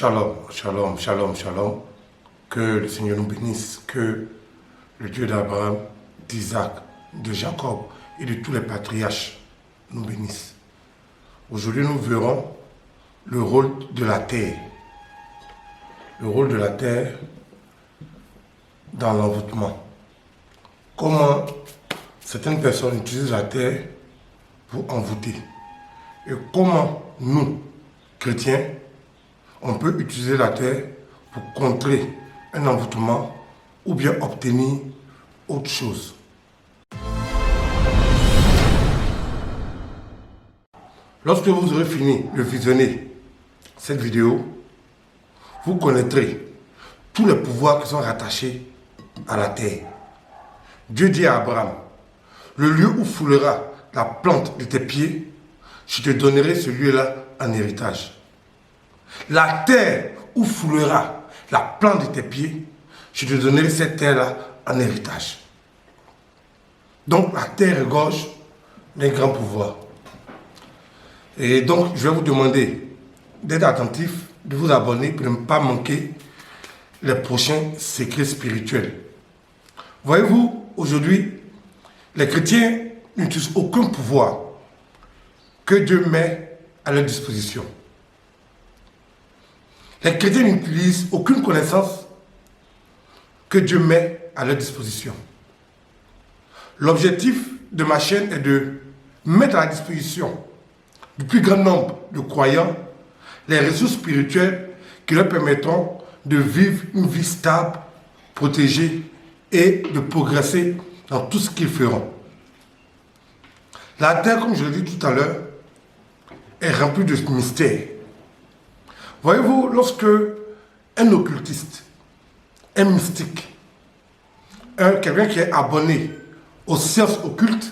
Shalom, shalom, shalom, shalom. Que le Seigneur nous bénisse, que le Dieu d'Abraham, d'Isaac, de Jacob et de tous les patriarches nous bénisse. Aujourd'hui, nous verrons le rôle de la terre. Le rôle de la terre dans l'envoûtement. Comment certaines personnes utilisent la terre pour envoûter. Et comment nous, chrétiens, on peut utiliser la terre pour contrer un envoûtement ou bien obtenir autre chose. Lorsque vous aurez fini de visionner cette vidéo, vous connaîtrez tous les pouvoirs qui sont rattachés à la terre. Dieu dit à Abraham, le lieu où foulera la plante de tes pieds, je te donnerai ce lieu-là en héritage. La terre où foulera la plante de tes pieds, je te donnerai cette terre-là en héritage. Donc la terre regorge d'un grand pouvoir. Et donc je vais vous demander d'être attentif, de vous abonner pour ne pas manquer les prochains secrets spirituels. Voyez-vous, aujourd'hui, les chrétiens n'utilisent aucun pouvoir que Dieu met à leur disposition. Les chrétiens n'utilisent aucune connaissance que Dieu met à leur disposition. L'objectif de ma chaîne est de mettre à la disposition du plus grand nombre de croyants les ressources spirituelles qui leur permettront de vivre une vie stable, protégée et de progresser dans tout ce qu'ils feront. La terre, comme je l'ai dit tout à l'heure, est remplie de mystères. Voyez-vous, lorsque un occultiste, un mystique, quelqu'un qui est abonné aux sciences occultes,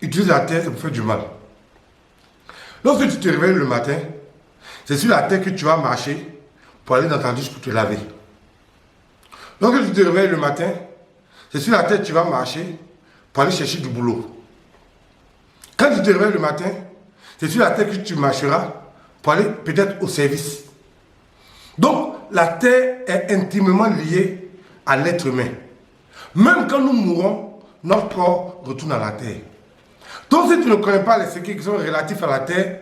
utilise la terre pour faire du mal. Lorsque tu te réveilles le matin, c'est sur la terre que tu vas marcher pour aller dans ta douche pour te laver. Lorsque tu te réveilles le matin, c'est sur la terre que tu vas marcher pour aller chercher du boulot. Quand tu te réveilles le matin, c'est sur la terre que tu marcheras pour aller peut-être au service. Donc, la terre est intimement liée à l'être humain. Même quand nous mourons, notre corps retourne à la terre. Donc, si tu ne connais pas les secrets qui sont relatifs à la terre,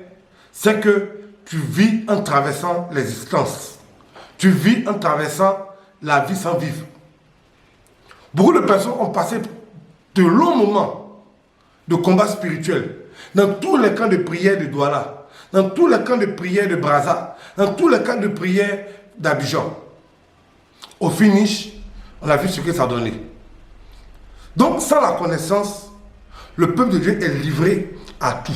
c'est que tu vis en traversant l'existence. Tu vis en traversant la vie sans vivre. Beaucoup de personnes ont passé de longs moments de combat spirituel dans tous les camps de prière de Douala, dans tous les camps de prière de Brazza, dans tous les camps de prière d'Abidjan. Au finish, on a vu ce que ça donnait. Donc, sans la connaissance, le peuple de Dieu est livré à tout.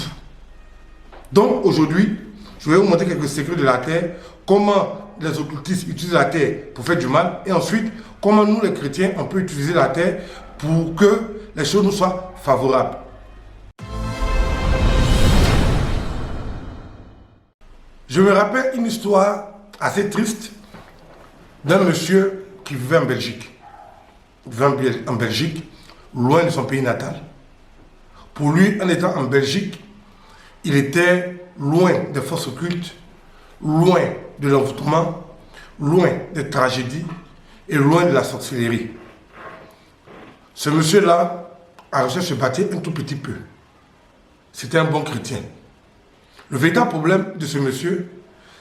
Donc, aujourd'hui, je vais vous montrer quelques secrets de la terre, comment les occultistes utilisent la terre pour faire du mal, et ensuite, comment nous, les chrétiens, on peut utiliser la terre pour que les choses nous soient favorables. Je me rappelle une histoire assez triste d'un monsieur qui vivait en Belgique. Il vivait en Belgique, loin de son pays natal. Pour lui, en étant en Belgique, il était loin des forces occultes, loin de l'envoûtement, loin des tragédies et loin de la sorcellerie. Ce monsieur-là a réussi à se bâtir un tout petit peu. C'était un bon chrétien. Le véritable problème de ce monsieur,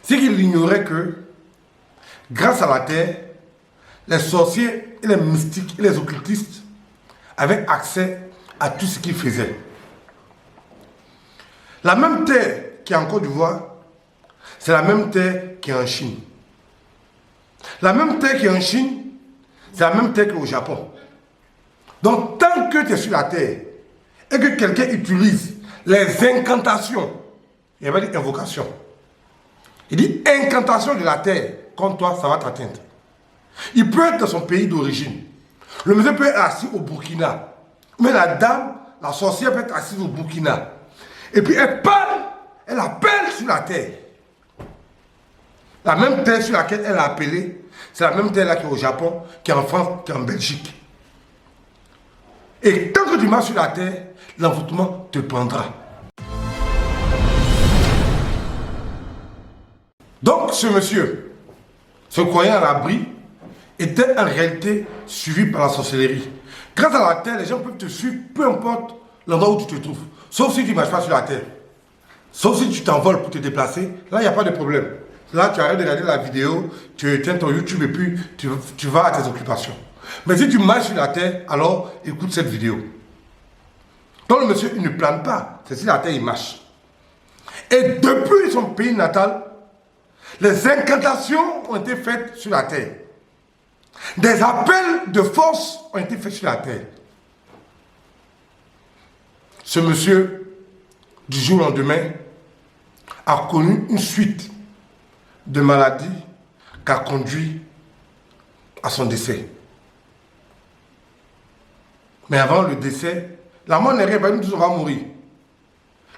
c'est qu'il ignorait que, grâce à la terre, les sorciers et les mystiques et les occultistes avaient accès à tout ce qu'ils faisaient. La même terre qui est en Côte d'Ivoire, c'est la même terre qui est en Chine. La même terre qui est en Chine, c'est la même terre qu'au Japon. Donc, tant que tu es sur la terre et que quelqu'un utilise les incantations, il n'y a pas dit invocation. Il dit incantation de la terre. Contre toi, ça va t'atteindre. Il peut être dans son pays d'origine. Le monsieur peut être assis au Burkina. Mais la dame, la sorcière peut être assise au Burkina. Et puis elle parle, elle appelle sur la terre. La même terre sur laquelle elle a appelé, c'est la même terre là qui est au Japon, qui est en France, qui est en Belgique. Et tant que tu marches sur la terre, l'envoûtement te prendra. Donc, ce monsieur, ce croyant à l'abri, était en réalité suivi par la sorcellerie. Grâce à la terre, les gens peuvent te suivre, peu importe l'endroit où tu te trouves. Sauf si tu ne marches pas sur la terre. Sauf si tu t'envoles pour te déplacer, là, il n'y a pas de problème. Là, tu arrêtes de regarder la vidéo, tu éteins ton YouTube et puis tu vas à tes occupations. Mais si tu marches sur la terre, alors écoute cette vidéo. Donc le monsieur, il ne plane pas. C'est si la terre, il marche. Et depuis son pays natal, les incantations ont été faites sur la terre. Des appels de force ont été faits sur la terre. Ce monsieur, du jour au lendemain, a connu une suite de maladies qui a conduit à son décès. Mais avant le décès, la mort n'est rien, il nous dit qu'on va mourir.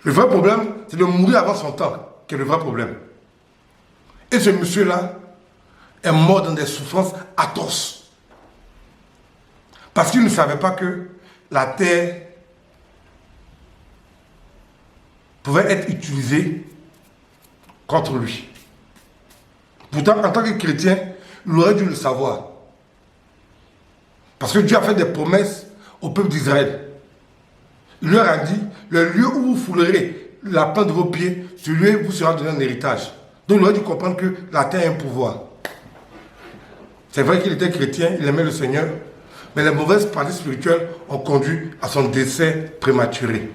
Le vrai problème, c'est de mourir avant son temps, qui est le vrai problème. Et ce monsieur-là est mort dans des souffrances atroces. Parce qu'il ne savait pas que la terre pouvait être utilisée contre lui. Pourtant, en tant que chrétien, il aurait dû le savoir. Parce que Dieu a fait des promesses au peuple d'Israël. Il leur a dit, le lieu où vous foulerez la plante de vos pieds, ce lieu vous sera donné en héritage. Donc il aurait dû comprendre que la terre a un pouvoir. C'est vrai qu'il était chrétien, il aimait le Seigneur, mais les mauvaises pratiques spirituelles ont conduit à son décès prématuré.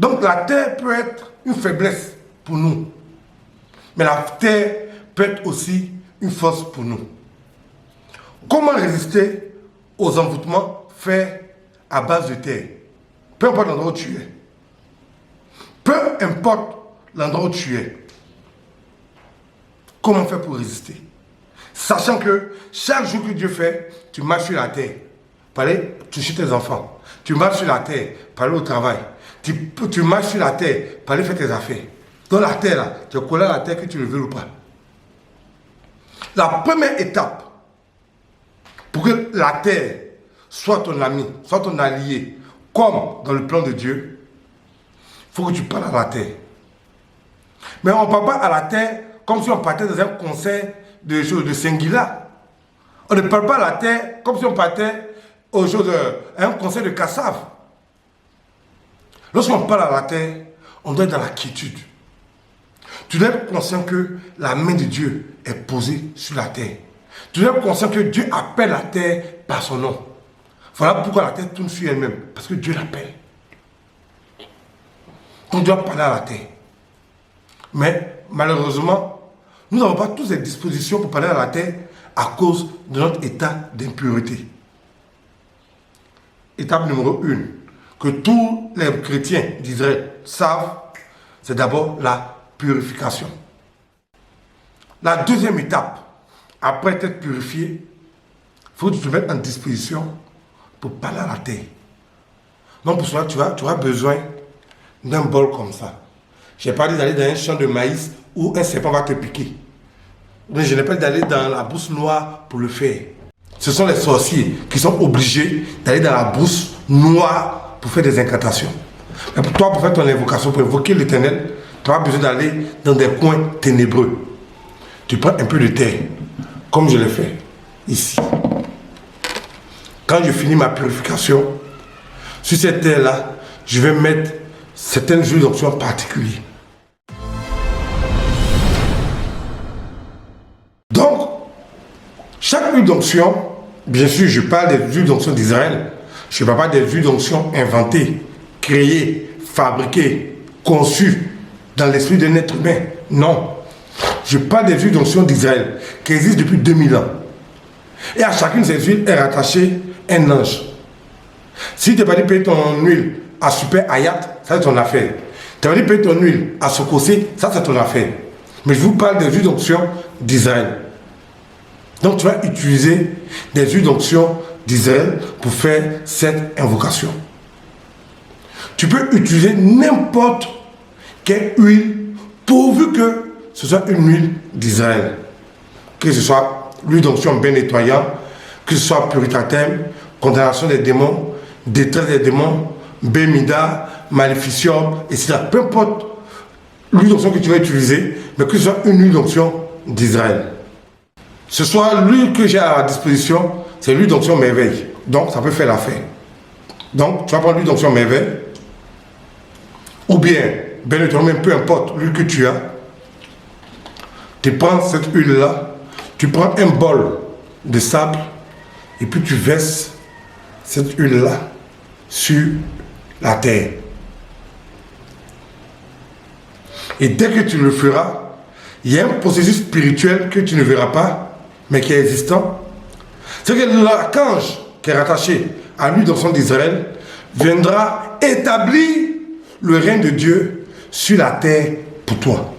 Donc la terre peut être une faiblesse pour nous. Mais la terre peut être aussi une force pour nous. Comment résister aux envoûtements faits à base de terre? Peu importe l'endroit où tu es. Peu importe l'endroit où tu es. Comment faire pour résister? Sachant que chaque jour que Dieu fait, tu marches sur la terre pour aller toucher tes enfants. Tu marches sur la terre pour aller au travail. Tu marches sur la terre pour aller faire tes affaires. Dans la terre, là, tu es collé à la terre que tu le veux ou pas. La première étape pour que la terre soit ton ami, soit ton allié, comme dans le plan de Dieu, il faut que tu parles à la terre. Mais on ne parle pas à la terre comme si on partait dans un concert de Singila. On ne parle pas à la terre comme si on partait à un concert de Kassav. Lorsqu'on parle à la terre, on doit être dans la quiétude. Tu dois être conscient que la main de Dieu est posée sur la terre. Tu dois être conscient que Dieu appelle la terre par son nom. Voilà pourquoi la terre tourne sur elle-même. Parce que Dieu l'appelle. On doit parler à la terre. Mais malheureusement, nous n'avons pas toutes les dispositions pour parler à la terre à cause de notre état d'impureté. Étape numéro 1, que tous les chrétiens d'Israël savent, c'est d'abord la purification. La deuxième étape, après être purifié, il faut que tu te mettes en disposition pour parler à la terre. Donc pour cela, tu auras besoin d'un bol comme ça. Je n'ai pas dit d'aller dans un champ de maïs où un serpent va te piquer. Mais je n'ai pas dit d'aller dans la brousse noire pour le faire. Ce sont les sorciers qui sont obligés d'aller dans la brousse noire pour faire des incantations. Mais pour toi, pour faire ton invocation, pour invoquer l'Éternel, tu as besoin d'aller dans des coins ténébreux. Tu prends un peu de terre, comme je l'ai fait ici. Quand je finis ma purification, sur cette terre-là, je vais mettre certaines huiles d'onction particulières. Donc, chaque huile d'onction, bien sûr, je parle des huiles d'onction d'Israël. Je ne parle pas des huiles d'onction inventées, créées, fabriquées, conçues dans l'esprit d'un être humain. Non. Je parle des huiles d'onction d'Israël, qui existent depuis 2000 ans. Et à chacune de ces huiles est rattaché un ange. Si tu n'as pas dit payer ton huile à Super Hayat, ça c'est ton affaire. Tu as dit payer ton huile à Sokosé, ça c'est ton affaire. Mais je vous parle des huiles d'onction d'Israël. Donc tu vas utiliser des huiles d'onction d'Israël pour faire cette invocation. Tu peux utiliser n'importe quelle huile pourvu que ce soit une huile d'Israël. Que ce soit l'huile d'onction bien nettoyant, que ce soit puritatem, condamnation des démons, détresse des démons, bémida, maléficium, etc. Peu importe l'huile d'onction que tu vas utiliser, mais que ce soit une huile d'onction d'Israël. Ce soir, l'huile que j'ai à disposition, c'est l'huile d'onction merveille. Donc, ça peut faire l'affaire. Donc, tu vas prendre l'huile d'onction merveille, ou bien, même peu importe l'huile que tu as, tu prends cette huile-là, tu prends un bol de sable, et puis tu verses cette huile-là sur la terre. Et dès que tu le feras, il y a un processus spirituel que tu ne verras pas, mais qui est existant. C'est que l'archange qui est rattaché à l'huile d'onction d'Israël viendra établir le règne de Dieu sur la terre pour toi.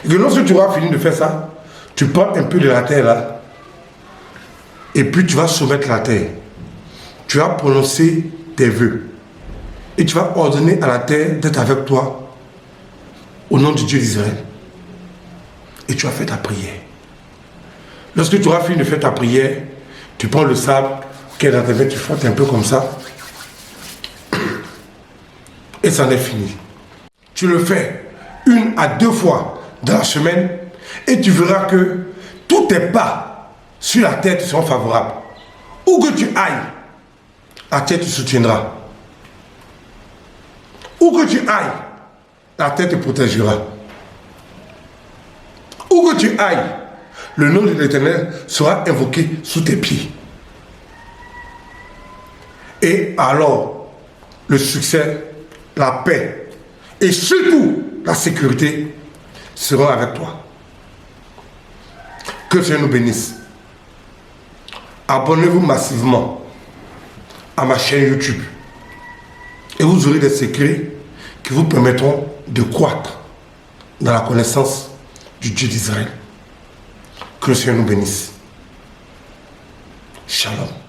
Et que lorsque tu auras fini de faire ça, tu prends un peu de la terre là, et puis tu vas soumettre la terre. Tu vas prononcer tes vœux. Et tu vas ordonner à la terre d'être avec toi au nom du Dieu d'Israël. Et tu vas faire ta prière. Lorsque tu auras fini de faire ta prière, tu prends le sable qui est dans tes mains, tu frottes un peu comme ça. Et ça en est fini. Tu le fais 1 à 2 fois dans la semaine et tu verras que tous tes pas sur la terre seront favorables. Où que tu ailles, la terre te soutiendra. Où que tu ailles, la terre te protégera. Où que tu ailles, le nom de l'Éternel sera invoqué sous tes pieds. Et alors, le succès, la paix et surtout la sécurité seront avec toi. Que Dieu nous bénisse. Abonnez-vous massivement à ma chaîne YouTube et vous aurez des secrets qui vous permettront de croître dans la connaissance du Dieu d'Israël. Que le Seigneur nous bénisse. Shalom.